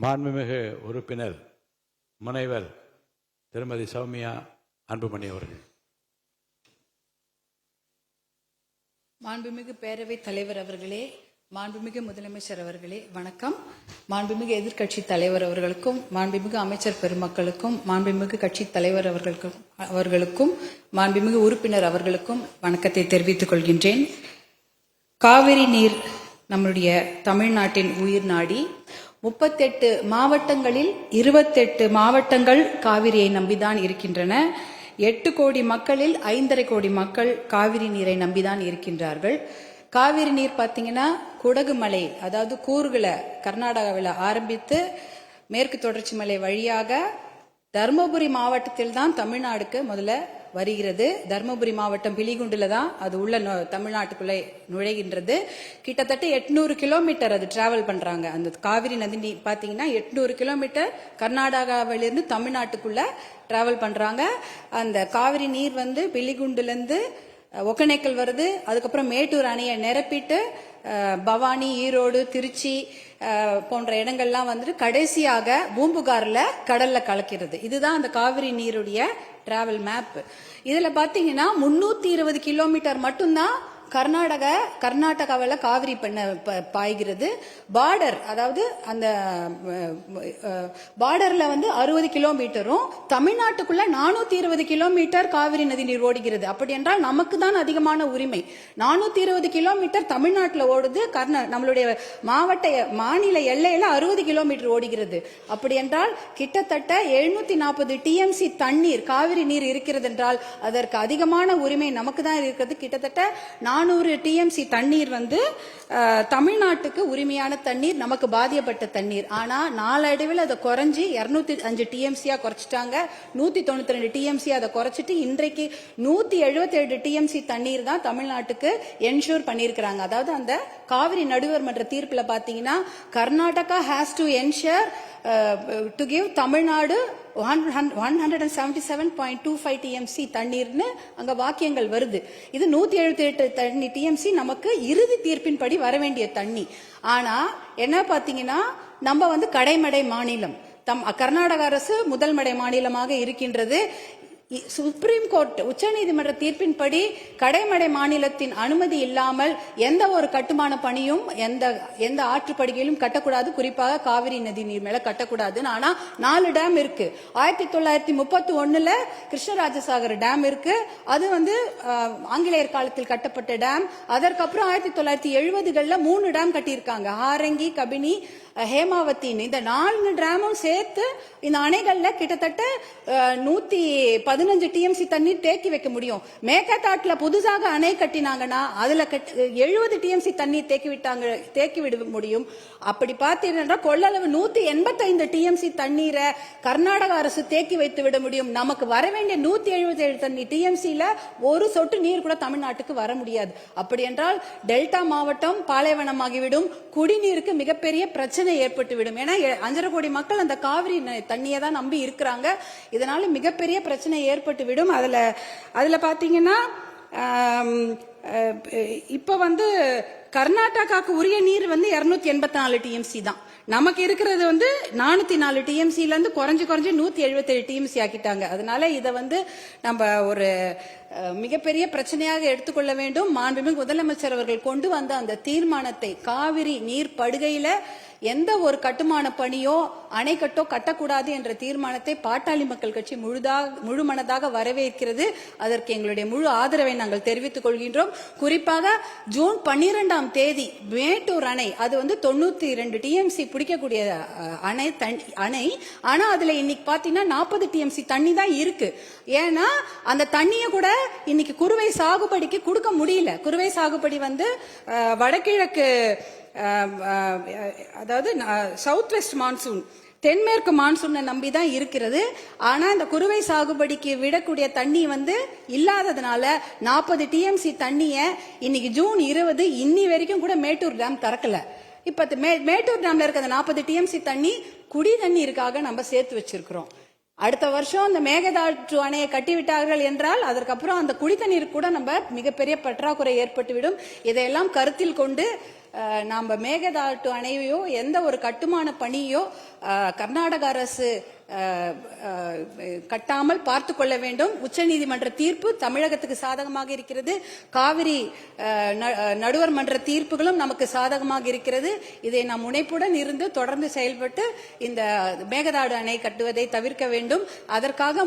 மாண்புமிகு உறுப்பினர் முனைவர் திருமதி சௌமியா அன்புமணி அவர்கள். மாண்புமிகு பேரவைத் தலைவர் அவர்களே, மாண்புமிகு முதலமைச்சர் அவர்களே வணக்கம். மாண்புமிகு எதிர்க்கட்சி தலைவர் அவர்களுக்கும், மாண்புமிகு அமைச்சர் பெருமக்களுக்கும், மாண்புமிகு கட்சி தலைவர் அவர்களுக்கும், மாண்புமிகு உறுப்பினர் அவர்களுக்கும் வணக்கத்தை தெரிவித்துக் கொள்கின்றேன். காவிரி நீர் நம்முடைய தமிழ்நாட்டின் உயிர் நாடி. 38 மாவட்டங்களில் 28 மாவட்டங்கள் காவிரியை நம்பிதான் இருக்கின்றன. 8 கோடி மக்களில் 5.5 கோடி மக்கள் காவிரி நீரை நம்பிதான் இருக்கின்றார்கள். காவிரி நீர் பார்த்தீங்கன்னா குடகு மலை, அதாவது கூர்குல கர்நாடகாவில் ஆரம்பித்து மேற்கு தொடர்ச்சி மலை வழியாக தர்மபுரி மாவட்டத்தில் தான் தமிழ்நாடுக்கு முதல்ல வருகிறது. தர்மபுரி மாவட்டம் பிலிகுண்டுல தான் அது உள்ள தமிழ்நாட்டுக்குள்ளே நுழைகின்றது. கிட்டத்தட்ட 800 கிலோமீட்டர் அது டிராவல் பண்றாங்க. அந்த காவிரி நதி பாத்தீங்கன்னா 800 கிலோமீட்டர் கர்நாடகாவிலிருந்து தமிழ்நாட்டுக்குள்ள டிராவல் பண்றாங்க. அந்த காவிரி நீர் வந்து பிலிகுண்டுல இருந்து ஒகேனக்கல் வருது. அதுக்கப்புறம் மேட்டூர் அணையை நிரப்பிட்டு பவானி, ஈரோடு, திருச்சி போன்ற இடங்கள்லாம் வந்துட்டு கடைசியாக பூம்புகார்ல கடல்ல கலக்கிறது. இதுதான் அந்த காவிரி நீருடைய டிராவல் மேப். இதுல பாத்தீங்கன்னா 320 கிலோமீட்டர் மட்டும்தான் கர்நாடகாவில் காவிரி பாய்கிறது. பார்டர், அதாவது அந்த பார்டர்ல வந்து 60 கிலோமீட்டரும் தமிழ்நாட்டுக்குள்ள 420 கிலோமீட்டர் காவிரி நதி நீர் ஓடுகிறது. அப்படி என்றால் நமக்கு தான் அதிகமான உரிமை. 420 கிலோமீட்டர் தமிழ்நாட்டில் ஓடுது, நம்மளுடைய மாநில எல்லையில 60 கிலோமீட்டர் ஓடுகிறது. அப்படி என்றால் கிட்டத்தட்ட 740 டிஎம்சி தண்ணீர், காவிரி நீர் இருக்கிறது என்றால் அதற்கு அதிகமான உரிமை நமக்கு தான் இருக்கிறது. கிட்டத்தட்ட 400 டிஎம்சி தண்ணீர் வந்து தமிழ்நாட்டுக்கு உரிமையான தண்ணீர், நமக்கு பாதிக்கப்பட்ட தண்ணீர். ஆனா நாளடைவில் அதை குறைஞ்சி 205 டிஎம்சியா குறைச்சிட்டாங்க. 192 டிஎம்சி அதை குறைச்சிட்டு இன்றைக்கு 177 டிஎம்சி தண்ணீர் தான் தமிழ்நாட்டுக்கு என்ஷூர் பண்ணியிருக்கிறாங்க. அதாவது அந்த காவிரி நடுவர் மன்ற தீர்ப்புல பாத்தீங்கன்னா Karnataka has to ensure to give Tamil Nadu 177.25 TMC தண்ணீர்னு அங்க வாக்கியங்கள் வருது. இது 178 டிஎம்சி நமக்கு இறுதி தீர்ப்பின்படி வர வேண்டிய தண்ணி. ஆனா என்ன பாத்தீங்கன்னா நம்ம வந்து கடைமடை மாநிலம், கர்நாடக அரசு முதல்மடை மாநிலமாக இருக்கின்றது. சுப்ரீம் கோர்ட், உச்சநீதிமன்ற தீர்ப்பின்படி கடைமடை மாநிலத்தின் அனுமதி இல்லாமல் எந்த ஒரு கட்டுமான பணியும் எந்த ஆற்றுப்படுகையிலும் கட்டக்கூடாது. குறிப்பாக காவிரி நதி நீர் மேல கட்டக்கூடாது. ஆனா 4 டேம் இருக்கு. 1931 கிருஷ்ணராஜசாகர் டேம் இருக்கு. அது வந்து ஆங்கிலேயர் காலத்தில் கட்டப்பட்ட டேம். அதற்கப்புறம் 1970களில் 3 டேம் கட்டியிருக்காங்க. ஹாரங்கி, கபினி, ஹேமாவத்தின். இந்த 4 டேமும் சேர்த்து இந்த அணைகள்ல கிட்டத்தட்ட 115 டிஎம்சி தண்ணீர் தேக்கி வைக்க முடியும். மேகதாட்டுல புதுசாக அணை கட்டினாங்கன்னா அதுல 70 டிஎம்சி தண்ணீர் தேக்கி விட முடியும். அப்படி பார்த்தீங்கன்னா கொள்ளளவு 185 டிஎம்சி தண்ணீரை கர்நாடக அரசு தேக்கி வைத்து விட முடியும். நமக்கு வர வேண்டிய 177 டிஎம்சில ஒரு சொட்டு நீர் கூட தமிழ்நாட்டுக்கு வர முடியாது. அப்படி என்றால் டெல்டா மாவட்டம் பாலைவனமாகிவிடும். குடிநீருக்கு மிகப்பெரிய பிரச்சனை ஏற்பட்டுவிடும். ஏன்னா 5.5 கோடி மக்கள் அந்த காவிரி தண்ணியை தான் நம்பி இருக்கிறாங்க. இதனால மிகப்பெரிய பிரச்சனை ஏற்பட்டுவிடும். அதுல பாத்தீங்கன்னா இப்ப வந்து கர்நாடகாவுக்கு உரிய நீர் வந்து 284 டிஎம்சி தான். நமக்கு இருக்கிறது வந்து 404 டிஎம்சில இருந்து குறைஞ்சு 177 டிஎம்சி ஆக்கிட்டாங்க. அதனால இதை வந்து நம்ம ஒரு மிகப்பெரிய பிரச்சனையாக எடுத்துக்கொள்ள வேண்டும். மாண்புமிகு முதலமைச்சர் அவர்கள் கொண்டு வந்த அந்த தீர்மானத்தை, காவிரி நீர் படுகையில எந்த ஒரு கட்டுமான பணியோ அணைக்கட்டோ கட்டக்கூடாது என்ற தீர்மானத்தை பாட்டாளி மக்கள் கட்சி முழுமனதாக வரவேற்கிறது. அதற்கு எங்களுடைய முழு ஆதரவை நாங்கள் தெரிவித்துக் கொள்கின்றோம். குறிப்பாக ஜூன் 12ஆம் தேதி மேட்டூர் அணை, அது வந்து 92 டிஎம்சி பிடிக்கக்கூடிய அணை. ஆனா அதுல இன்னைக்கு பாத்தீங்கன்னா 40 டிஎம்சி தண்ணி தான் இருக்கு. ஏன்னா அந்த தண்ணியை கூட இன்னைக்கு குறுவை சாகுபடிக்கு கொடுக்க முடியல. குறுவை சாகுபடி வந்து வடகிழக்கு, அதாவது சவுத் வெஸ்ட் மான்சூன், தென்மேற்கு மான்சூனை நம்பி தான் இருக்கிறது. ஆனா இந்த குறுவை சாகுபடிக்கு விடக்கூடிய தண்ணி வந்து இல்லாததுனால 40 டிஎம்சி தண்ணிய இன்னைக்கு ஜூன் 20 இன்னி வரைக்கும் கூட மேட்டூர் டேம் திறக்கல. இப்ப மேட்டூர் டேம்ல இருக்கிற 40 டிஎம்சி தண்ணி குடி தண்ணீருக்காக நம்ம சேர்த்து வச்சிருக்கிறோம். அடுத்த வருஷம் அந்த மேகதாட்டு அணையை கட்டிவிட்டார்கள் என்றால் அதற்கப்புறம் அந்த குடித்தண்ணீர் கூட நம்ம மிகப்பெரிய பற்றாக்குறை ஏற்பட்டுவிடும். இதையெல்லாம் கருத்தில் கொண்டு நாம் மேகதாட்டு அணையோ எந்த ஒரு கட்டுமான பணியோ கர்நாடக அரசு கட்டாமல் பார்த்து கொள்ள வேண்டும். உச்சநீதிமன்ற தீர்ப்பு தமிழகத்துக்கு சாதகமாக இருக்கிறது. காவிரி நடுவர் மன்ற தீர்ப்புகளும் நமக்கு சாதகமாக இருக்கிறது. இதை நாம் முனைப்புடன் இருந்து தொடர்ந்து செயல்பட்டு இந்த மேகதாடு அணை கட்டுவதை தவிர்க்க வேண்டும். அதற்காக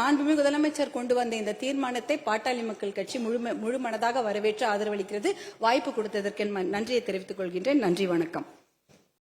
மாண்புமிகு முதலமைச்சர் கொண்டு வந்த இந்த தீர்மானத்தை பாட்டாளி மக்கள் கட்சி முழு மனதாக வரவேற்று ஆதரவளிக்கிறது. வாய்ப்பு கொடுத்ததற்கு நன்றியை தெரிவித்துக் கொள்கின்றேன். நன்றி, வணக்கம்.